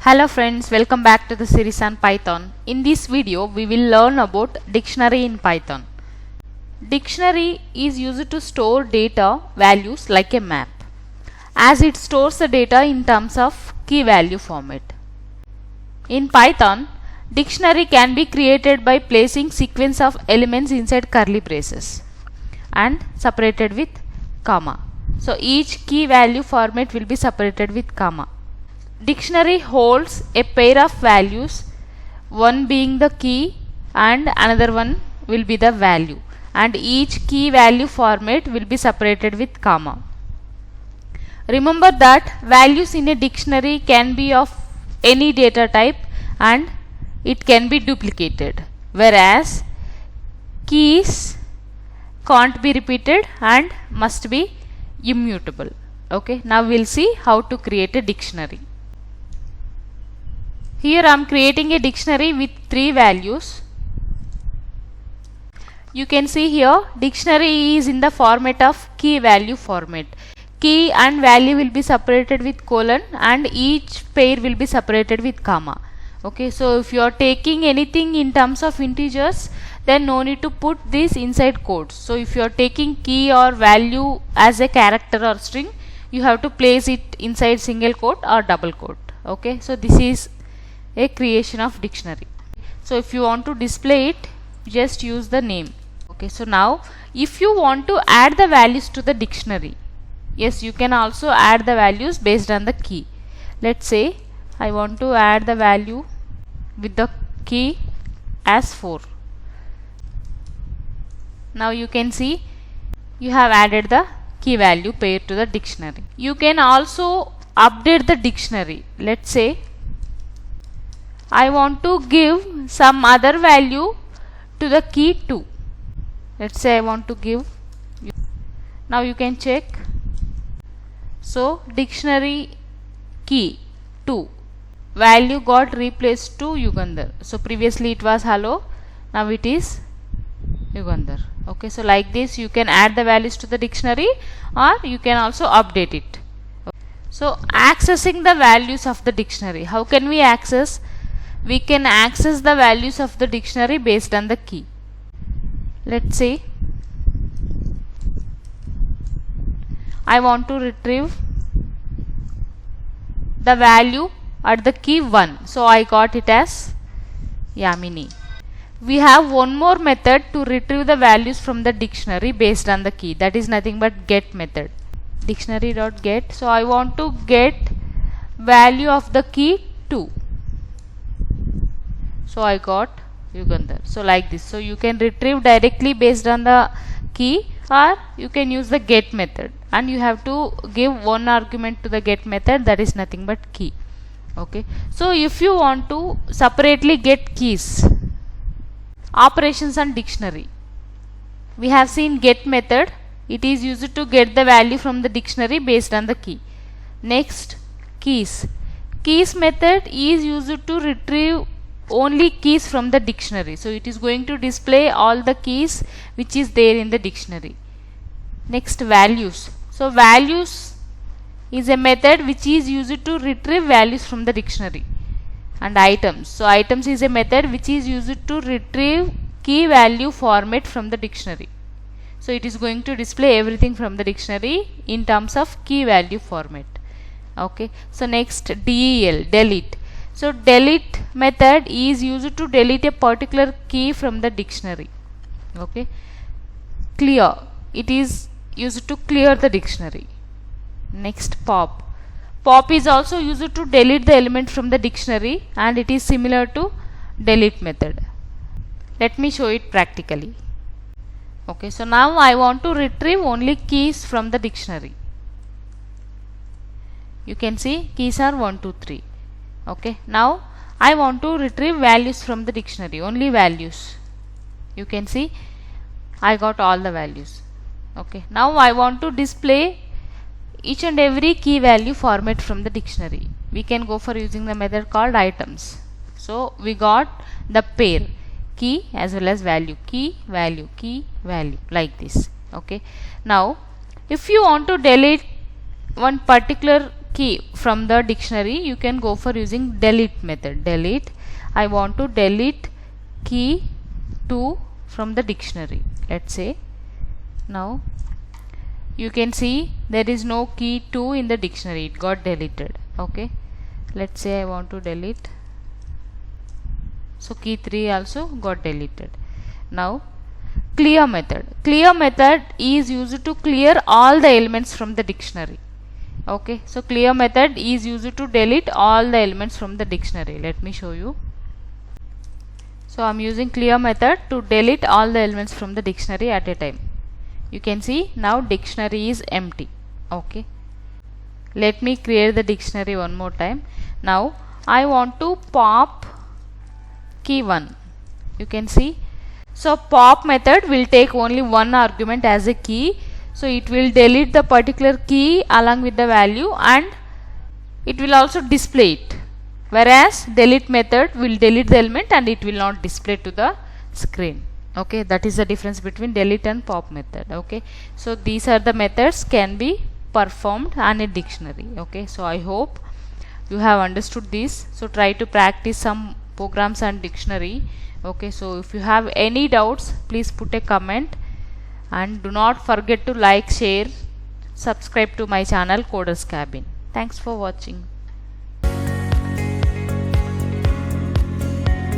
Hello friends, welcome back to the series on Python. In this video, we will learn about dictionary in Python. Dictionary is used to store data values like a map, as it stores the data in terms of key value format. In Python, dictionary can be created by placing sequence of elements inside curly braces and separated with comma. So each key value format will be separated with comma. Dictionary holds a pair of values, one being the key and another one will be the value, and each key value format will be separated with comma. Remember that values in a dictionary can be of any data type and it can be duplicated, whereas keys can't be repeated and must be immutable. Okay, now we'll see how to create a dictionary. Here I am creating a dictionary with 3 values. You can see here dictionary is in the format of key value format. Key and value will be separated with colon and each pair will be separated with comma. Okay, so if you are taking anything in terms of integers, then no need to put this inside quotes. So if you are taking key or value as a character or string, you have to place it inside single quote or double quote. Okay, so this is a creation of dictionary. So if you want to display it, just use the name. Okay, so now if you want to add the values to the dictionary, yes, you can also add the values based on the key. Let's say I want to add the value with the key as 4. Now you can see you have added the key value pair to the dictionary. You can also update the dictionary. Let's say I want to give some other value to the key 2. Let's say I want to give. Now you can check. So dictionary key 2 value got replaced to Yugandhar. So previously it was hello, now it is Yugandhar. Okay, so like this you can add the values to the dictionary or you can also update it. Okay. So accessing the values of the dictionary, how can we access? We can access the values of the dictionary based on the key. Let's say I want to retrieve the value at the key 1. So I got it as Yamini. We have one more method to retrieve the values from the dictionary based on the key. That is nothing but get method. Dictionary.get. So I want to get value of the key 2. So I got Yugandhar. So like this. So you can retrieve directly based on the key or you can use the get method, and you have to give one argument to the get method, that is nothing but key. Okay. So if you want to separately get keys, operations on dictionary, we have seen get method. It is used to get the value from the dictionary based on the key. Next, keys. Keys method is used to retrieve only keys from the dictionary. So it is going to display all the keys which is there in the dictionary. Next, values. So values is a method which is used to retrieve values from the dictionary. And items. So items is a method which is used to retrieve key value format from the dictionary. So it is going to display everything from the dictionary in terms of key value format. Okay. So next, del, delete. So delete method is used to delete a particular key from the dictionary. Okay. Clear. It is used to clear the dictionary. Next, pop. Pop is also used to delete the element from the dictionary and it is similar to delete method. Let me show it practically. Okay, so now I want to retrieve only keys from the dictionary. You can see keys are 1, 2, 3. Okay, now I want to retrieve values from the dictionary, only values. You can see I got all the values. Okay, now I want to display each and every key value format from the dictionary. We can go for using the method called items. So we got the pair key as well as value, key, value, key, value, like this. Okay, now if you want to delete one particular key from the dictionary, you can go for using delete method. Delete, I want to delete key 2 from the dictionary. Let's say now you can see there is no key 2 in the dictionary, it got deleted. Okay, let's say I want to delete, so key 3 also got deleted. Now clear method. Clear method is used to clear all the elements from the dictionary. Okay, so clear method is used to delete all the elements from the dictionary. Let me show you. So I am using clear method to delete all the elements from the dictionary at a time. You can see now dictionary is empty. Okay, let me create the dictionary one more time. Now I want to pop key 1. You can see, so pop method will take only one argument as a key, so it will delete the particular key along with the value and it will also display it, whereas delete method will delete the element and it will not display to the screen. Okay, that is the difference between delete and pop method. Okay, so these are the methods can be performed on a dictionary. Okay, so I hope you have understood this. So try to practice some programs and dictionary. Okay, so if you have any doubts, please put a comment and do not forget to like, share, subscribe to my channel Coders Cabin. Thanks for watching.